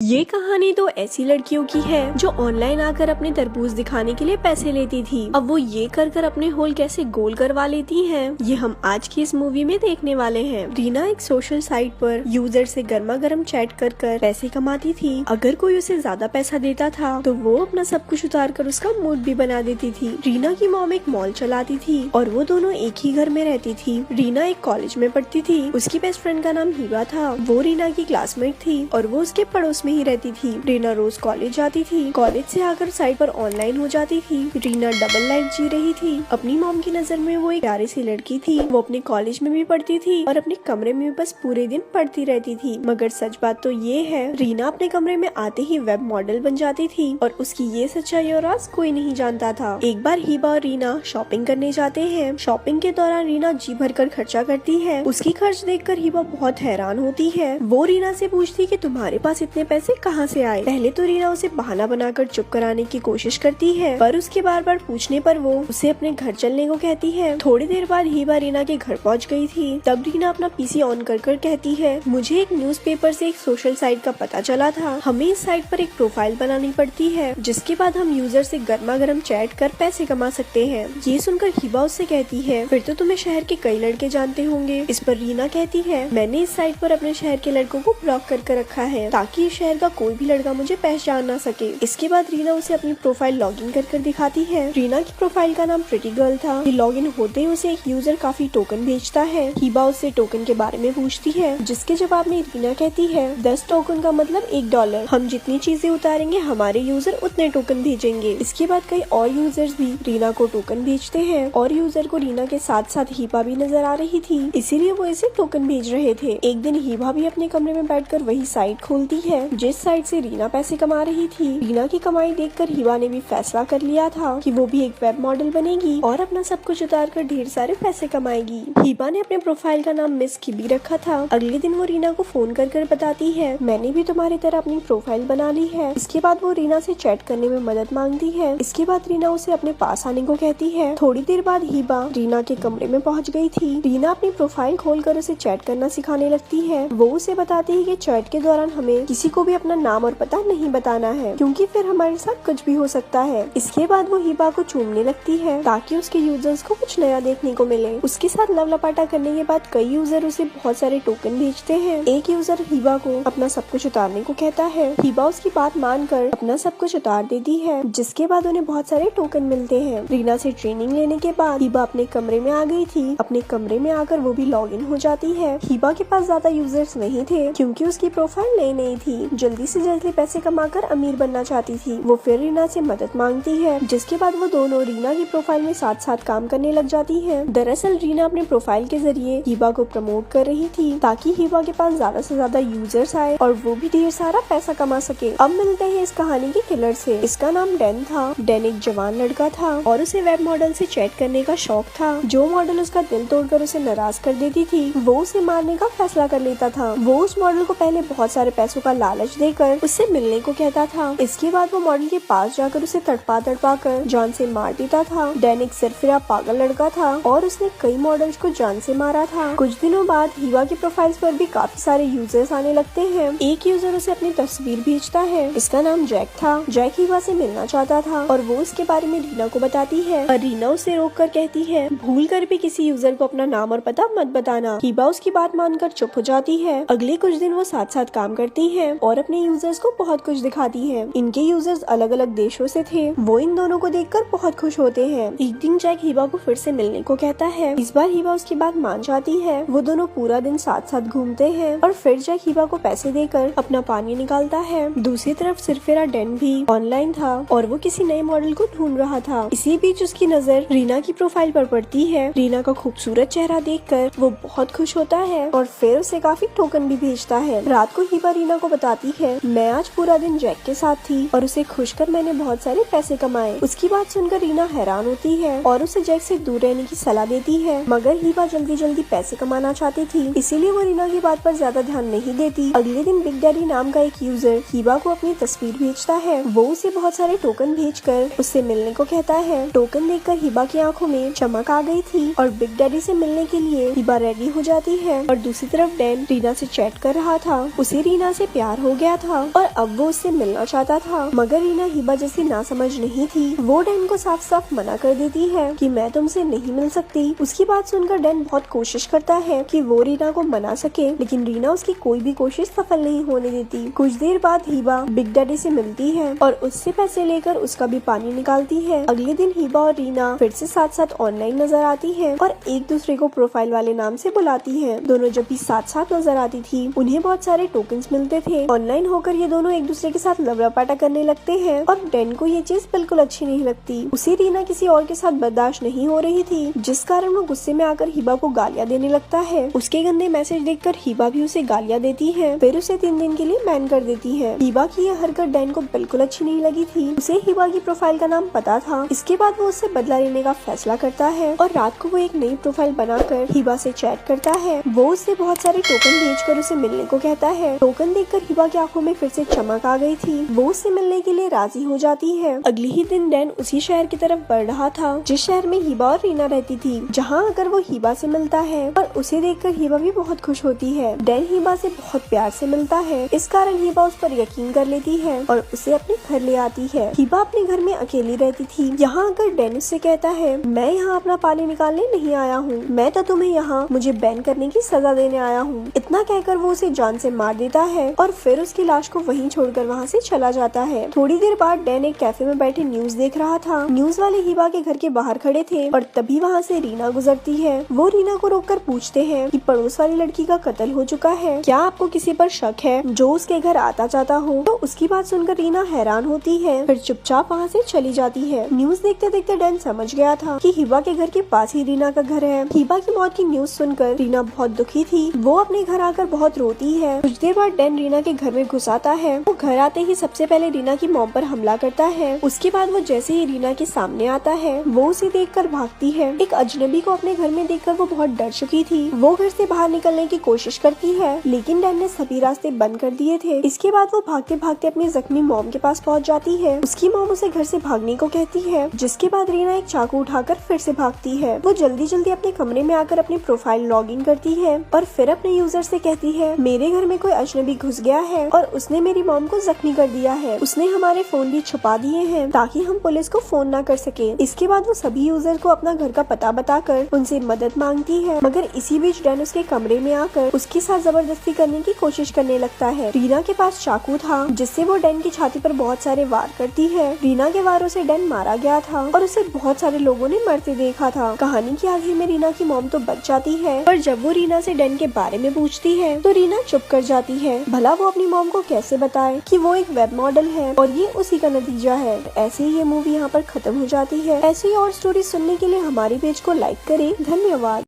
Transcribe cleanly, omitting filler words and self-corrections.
ये कहानी तो ऐसी लड़कियों की है जो ऑनलाइन आकर अपने तरबूज दिखाने के लिए पैसे लेती थी। अब वो ये कर कर अपने होल कैसे गोल करवा लेती हैं, ये हम आज की इस मूवी में देखने वाले हैं। रीना एक सोशल साइट पर यूजर से गर्मा गर्म चैट कर कर पैसे कमाती थी। अगर कोई उसे ज्यादा पैसा देता था तो वो अपना सब कुछ उतार कर उसका मूड भी बना देती थी। रीना की मॉम एक मॉल चलाती थी और वो दोनों एक ही घर में रहती थी। रीना एक कॉलेज में पढ़ती थी। उसकी बेस्ट फ्रेंड का नाम हिबा था। वो रीना की क्लासमेट थी और वो उसके पड़ोस में ही रहती थी। रीना रोज कॉलेज जाती थी। कॉलेज से आकर साइट पर ऑनलाइन हो जाती थी। रीना डबल लाइफ जी रही थी। अपनी मॉम की नजर में वो एक प्यारी सी लड़की थी। वो अपने कॉलेज में भी पढ़ती थी और अपने कमरे में बस पूरे दिन पढ़ती रहती थी। मगर सच बात तो ये है, रीना अपने कमरे में आते ही वेब मॉडल बन जाती थी और उसकी ये सच्चाई और राज कोई नहीं जानता था। एक बार हिबा और रीना शॉपिंग करने जाते हैं। शॉपिंग के दौरान रीना जी भर कर खर्चा करती है। उसकी खर्च देखकर हिबा बहुत हैरान होती है। वो रीना से पूछती कि तुम्हारे पास इतने पैसे कहाँ से आए। पहले तो रीना उसे बहाना बनाकर चुप कराने की कोशिश करती है, पर उसके बार बार पूछने पर वो उसे अपने घर चलने को कहती है। थोड़ी देर बाद हिबा रीना के घर पहुंच गई थी। तब रीना अपना पीसी ऑन कर कर कहती है, मुझे एक न्यूज़पेपर से एक सोशल साइट का पता चला था। हमें इस साइट पर एक प्रोफाइल बनानी पड़ती है, जिसके बाद हम यूजर से गर्मा गर्म चैट कर पैसे कमा सकते हैं। ये सुनकर हिबा उससे कहती है, फिर तो तुम्हें शहर के कई लड़के जानते होंगे। इस पर रीना कहती है, मैंने इस साइट पर अपने शहर के लड़कों को ब्लॉक कर रखा है ताकि इस शहर का कोई भी लड़का मुझे पहचान ना सके। इसके बाद रीना उसे अपनी प्रोफाइल लॉगिन कर कर दिखाती है। रीना की प्रोफाइल का नाम प्रिटी गर्ल था। ये लॉगिन होते ही उसे एक यूजर काफी टोकन भेजता है। हिबा उससे टोकन के बारे में पूछती है, जिसके जवाब में रीना कहती है, 10 टोकन का मतलब $1। हम जितनी चीजें उतारेंगे हमारे यूजर उतने टोकन भेजेंगे। इसके बाद कई और यूजर्स भी रीना को टोकन भेजते हैं और यूजर को रीना के साथ साथ हिबा भी नजर आ रही थी, इसीलिए वो इसे टोकन भेज रहे थे। एक दिन हिबा भी अपने कमरे में बैठकर वही साइट खोलती है जिस साइट से रीना पैसे कमा रही थी। रीना की कमाई देखकर हिबा ने भी फैसला कर लिया था कि वो भी एक वेब मॉडल बनेगी और अपना सब कुछ उतार कर ढेर सारे पैसे कमाएगी। हिबा ने अपने प्रोफाइल का नाम मिस किबी रखा था। अगले दिन वो रीना को फोन कर कर बताती है, मैंने भी तुम्हारी तरह अपनी प्रोफाइल बना ली है। इसके बाद वो रीना से चैट करने में मदद मांगती है। इसके बाद रीना उसे अपने पास आने को कहती है। थोड़ी देर बाद हिबा रीना के कमरे में पहुंच गई थी। रीना अपनी प्रोफाइल खोलकर उसे चैट करना सिखाने लगती है। वो उसे बताती है कि चैट के दौरान हमें किसी को भी अपना नाम और पता नहीं बताना है, क्योंकि फिर हमारे साथ कुछ भी हो सकता है। इसके बाद वो हिबा को चूमने लगती है ताकि उसके यूजर्स को कुछ नया देखने को मिले। उसके साथ लवलपाटा करने के बाद कई यूजर उसे बहुत सारे टोकन भेजते हैं। एक यूजर हिबा को अपना सब कुछ उतारने को कहता है। हिबा उसकी बात मानकर अपना सब कुछ उतार देती है, जिसके बाद उन्हें बहुत सारे टोकन मिलते हैं। रीना से ट्रेनिंग लेने के बाद हिबा अपने कमरे में आ गई थी। अपने कमरे में आकर वो भी लॉग इन हो जाती है। हिबा के पास ज्यादा यूजर्स नहीं थे क्योंकि उसकी प्रोफाइल नई नई थी। जल्दी से जल्दी पैसे कमाकर अमीर बनना चाहती थी। वो फिर रीना से मदद मांगती है, जिसके बाद वो दोनों रीना की प्रोफाइल में साथ साथ काम करने लग जाती है। दरअसल रीना अपने प्रोफाइल के जरिए हिबा को प्रमोट कर रही थी ताकि हिबा के पास ज्यादा से ज्यादा यूजर्स आए और वो भी ढेर सारा पैसा कमा सके। अब मिलते हैं इस कहानी के किलर से। इसका नाम डैन था। डैन एक जवान लड़का था और उसे वेब मॉडल से चैट करने का शौक था। जो मॉडल उसका दिल तोड़कर उसे नाराज कर देती थी, वो उसे मारने का फैसला कर लेता था। वो उस मॉडल को पहले बहुत सारे पैसों का लालच देकर उससे मिलने को कहता था। इसके बाद वो मॉडल के पास जाकर उसे तड़पा कर जान से मार देता था। डैन एक सिरफिरा पागल लड़का था और उसने कई मॉडल्स को जान से मारा था। कुछ दिनों बाद हिबा की प्रोफाइल्स पर भी काफी सारे यूजर्स आने लगते हैं। एक यूजर उसे अपनी तस्वीर भेजता है। इसका नाम जैक था। जैक हिबा से मिलना चाहता था और वो उसके बारे में रीना को बताती है, और रीना उसे रोक कर कहती है, भूल कर भी किसी यूजर को अपना नाम और पता मत बताना। हिबा उसकी बात मानकर चुप हो जाती है। अगले कुछ दिन वो साथ साथ काम करती है और अपने यूजर्स को बहुत कुछ दिखाती है। इनके यूजर्स अलग अलग देशों से थे। वो इन दोनों को देखकर बहुत खुश होते हैं। एक दिन जैक हिबा को फिर से मिलने को कहता है। इस बार हिबा उसकी बात मान जाती है। वो दोनों पूरा दिन साथ साथ घूमते हैं और फिर जैक हिबा को पैसे देकर अपना पानी निकालता है। दूसरी तरफ सिरफिरा डैन भी ऑनलाइन था और वो किसी नए मॉडल को ढूंढ रहा था। इसी बीच उसकी नजर रीना की प्रोफाइल पर पड़ती है। रीना का खूबसूरत चेहरा देखकर वो बहुत खुश होता है और फिर उसे काफी टोकन भी भेजता है। रात को हिबा रीना को बताती है, मैं आज पूरा दिन जैक के साथ थी और उसे खुश कर मैंने बहुत सारे पैसे कमाए। उसकी बात सुनकर रीना हैरान होती है और उसे जैक से दूर रहने की सलाह देती है, मगर हिबा जल्दी जल्दी पैसे कमाना चाहती थी, इसीलिए वो रीना की बात पर ज्यादा ध्यान नहीं देती। अगले दिन बिग डैडी नाम का एक यूजर हिबा को अपनी तस्वीर भेजता है। वो उसे बहुत सारे टोकन भेजकर उससे मिलने को कहता है। टोकन देखकर हिबा की आंखों में चमक आ गई थी और बिग डैडी से मिलने के लिए हिबा रेडी हो जाती है। और दूसरी तरफ डैन रीना से चैट कर रहा था। उसे रीना से प्यार हो गया था और अब वो उससे मिलना चाहता था, मगर रीना हिबा जैसी नासमझ नहीं थी। वो डैन को साफ साफ मना कर देती है कि मैं तुमसे नहीं मिल सकती। उसकी बात सुनकर डैन बहुत कोशिश करता है कि वो रीना को मना सके, लेकिन रीना उसकी कोई भी कोशिश सफल नहीं होने देती। कुछ देर बाद हिबा बिग डैडी से मिलती है और उससे पैसे लेकर उसका भी पानी निकालती है। अगले दिन हिबा और रीना फिर से साथ साथ ऑनलाइन नजर आती है और एक दूसरे को प्रोफाइल वाले नाम से बुलाती है। दोनों जब भी साथ साथ नजर आती थी, उन्हें बहुत सारे टोकन्स मिलते थे। ऑनलाइन होकर ये दोनों एक दूसरे के साथ लवरपाटा करने लगते हैं और डैन को ये चीज बिल्कुल अच्छी नहीं लगती। उसे रीना किसी और के साथ बर्दाश्त नहीं हो रही थी, जिस कारण वो गुस्से में आकर हिबा को गालियां देने लगता है। उसके गंदे मैसेज देखकर हिबा भी उसे गालियां देती है, फिर उसे 3 दिन के लिए बैन कर देती है। हिबा की यह हरकत डैन को बिल्कुल अच्छी नहीं लगी थी। उसे हिबा की प्रोफाइल का नाम पता था। इसके बाद वो उससे बदला लेने का फैसला करता है और रात को वो एक नई प्रोफाइल बनाकर हिबा से चैट करता है। वो उससे बहुत सारे टोकन भेजकर उसे मिलने को कहता है। टोकन देखकर हिबा की आंखों में फिर से चमक आ गई थी। वो उससे मिलने के लिए राजी हो जाती है। अगले ही दिन डैन उसी शहर की तरफ बढ़ रहा था जिस शहर में हिबा और रीना रहती थी, जहाँ अगर वो हिबा से मिलता है और उसे देखकर हिबा भी बहुत खुश होती है। डैन हिबा से बहुत प्यार से मिलता है, इस कारण हिबा उस पर यकीन कर लेती है और उसे अपने घर ले आती है। हिबा अपने घर में अकेली रहती थी। यहाँ आकर डैन उससे कहता है, मैं यहाँ अपना पानी निकालने नहीं आया हूँ, मैं तो तुम्हें यहाँ मुझे बैन करने की सजा देने आया हूँ। इतना कहकर वो उसे जान से मार देता है और फिर उसकी लाश को वहीं छोड़कर वहाँ से चला जाता है। थोड़ी देर बाद डैन एक कैफे में बैठे न्यूज देख रहा था। न्यूज वाले हिबा के घर के बाहर खड़े थे और तभी वहाँ से रीना गुजरती है। वो रीना को रोककर पूछते हैं कि पड़ोस वाली लड़की का कत्ल हो चुका है, क्या आपको किसी पर शक है जो उसके घर आता जाता हो? तो उसकी बात सुनकर रीना हैरान होती है, फिर चुपचाप वहाँ से चली जाती है। न्यूज देखते देखते डैन समझ गया था कि हिबा के घर के पास ही रीना का घर है। हिबा की मौत की न्यूज सुनकर रीना बहुत दुखी थी। वो अपने घर आकर बहुत रोती है। कुछ देर बाद डैन रीना के घर में घुस आता है। वो घर आते ही सबसे पहले रीना की मॉम पर हमला करता है। उसके बाद वो जैसे ही रीना के सामने आता है, वो उसे देखकर भागती है। एक अजनबी को अपने घर में देखकर वो बहुत डर चुकी थी। वो घर से बाहर निकलने की कोशिश करती है, लेकिन डैन ने सभी रास्ते बंद कर दिए थे। इसके बाद वो भागते भागते अपनी जख्मी मॉम के पास पहुंच जाती है। उसकी मॉम उसे घर से भागने को कहती है, जिसके बाद रीना एक चाकू उठाकर फिर से भागती है। वो जल्दी जल्दी अपने कमरे में आकर अपनी प्रोफाइल लॉग इन करती है और फिर अपने यूजर से कहती है, मेरे घर में कोई अजनबी घुस गया है और उसने मेरी मॉम को जख्मी कर दिया है। उसने हमारे फोन भी छुपा दिए हैं ताकि हम पुलिस को फोन ना कर सके। इसके बाद वो सभी यूजर को अपना घर का पता बताकर उनसे मदद मांगती है, मगर इसी बीच डैन उसके कमरे में आकर उसके साथ जबरदस्ती करने की कोशिश करने लगता है। रीना के पास चाकू था, जिससे वो डैन की छाती पर बहुत सारे वार करती है। रीना के वारों से डैन मारा गया था और उसे बहुत सारे लोगों ने मरते देखा था। कहानी के आखिर में रीना की मॉम तो बच जाती है, पर जब वो रीना से डैन के बारे में पूछती है तो रीना चुप कर जाती है। भला वो अपनी मॉम को कैसे बताए कि वो एक वेब मॉडल है और ये उसी का नतीजा है। ऐसे ही ये मूवी यहाँ पर खत्म हो जाती है। ऐसी और स्टोरी सुनने के लिए हमारे पेज को लाइक करें। धन्यवाद।